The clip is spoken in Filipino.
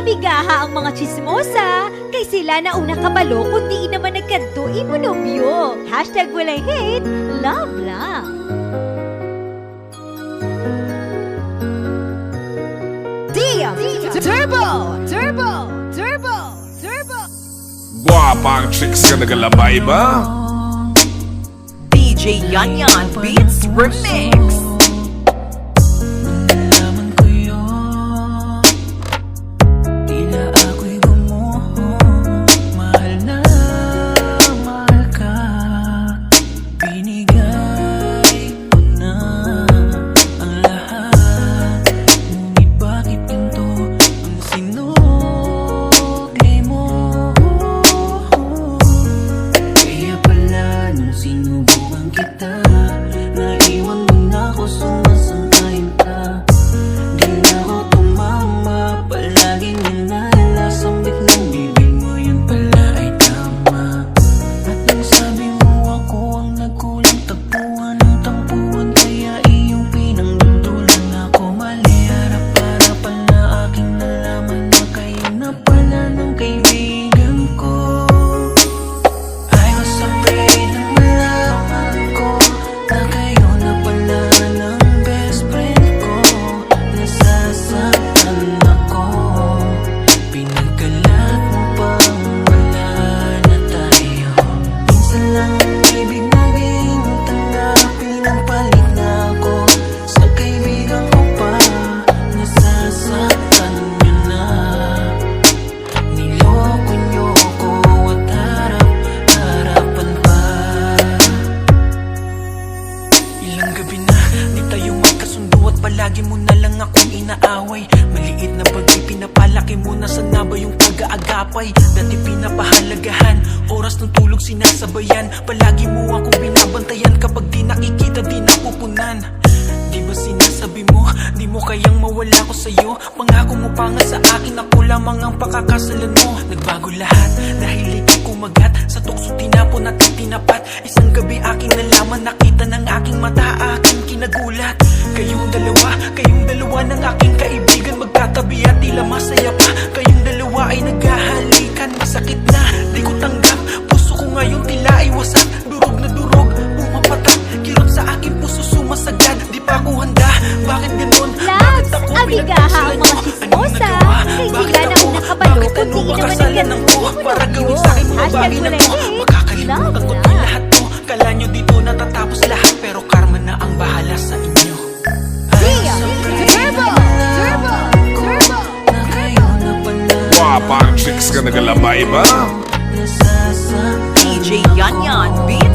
Abigaha ang mga chismosa, kay sila na una kabalo kundi naman nagkanto imunobyo. Hashtag walang hate, love lang. Turbo! Turbo! Turbo! Turbo! Guwapang chicks ka nagalabay ba? DJ Yanyan Beats Remix. Nalaman ko yun, tila ako'y gumuho. Mahal na mahal ka, binigay ko na ang lahat. Ngunit bakit ganito ang sinukli mo? Kaya pala nung sinubukan kita, naiwan mo na ako, sumasangayin ka. Di na ako tumama, palaging ninala sa biglang bibig mo, yun pala ay tama. At nang sabi mo ako ang nagkulang, tagpuan ng tampuan, kaya iyong pinangdundulan ako. Mali, harap-harapan na aking nalaman na kayo na pala ng kaibigan ko. I was afraid na malaman ko na kayo na pala ng best friend ko. Nasasaktan ako, pinagkalat mo pang wala na tayo. Minsan lang ang ibig naging tanggapin, ang palit na ako sa kaibigan ko pa. Nasasaktan nyo na, niloko nyo ko at harap-harapan pa. Ilang gabi na di tayo magkasundo at palagi mo na lang akong inaaway. Maliit na bagay pinapalaki mo na, sana ba yung pag-aagapay? Dati pinapahalagahan, oras ng tulog sinasabayan. Palagi mo akong binabantayan, kapag di nakikita di napupunan. Di ba sinasabi mo, di mo kayang mawala ko sa'yo? Pangako mo pa nga sa akin, ako lamang ang pakakasalan mo. Nagbago lahat dahil ikay kumagat, sa tukso tinapon at tinapat. Isang gabi aking nalaman, nakita ng aking mata, aking kinagulat. Kayong dalawa ng aking kaibigan, magkatabi at tila masaya pa. Kayong dalawa ay naghahalikan, masakit na, di ko tanggap. Puso ko ngayon tila ay wasak, durog na durog, bumapatak. Kirot sa aking puso sumasagad, di pa ako handa. Bakit ganun? Bakit ako Abigaha ang mga chismosa, kay sila na una kabalo kundi naman nagkanto para gawin sa akin mga Hashtag bagay na walang to. hate, Makakalimutan love ko to lang. lahat to. Kala nyo dito natatapos lahat, pero karma na ang bahala sa inyo. Turbo! Turbo! Turbo! Na kayo na pala Guwapang chicks ka nagalabay ba? nasasaktan DJ Yanyan Beats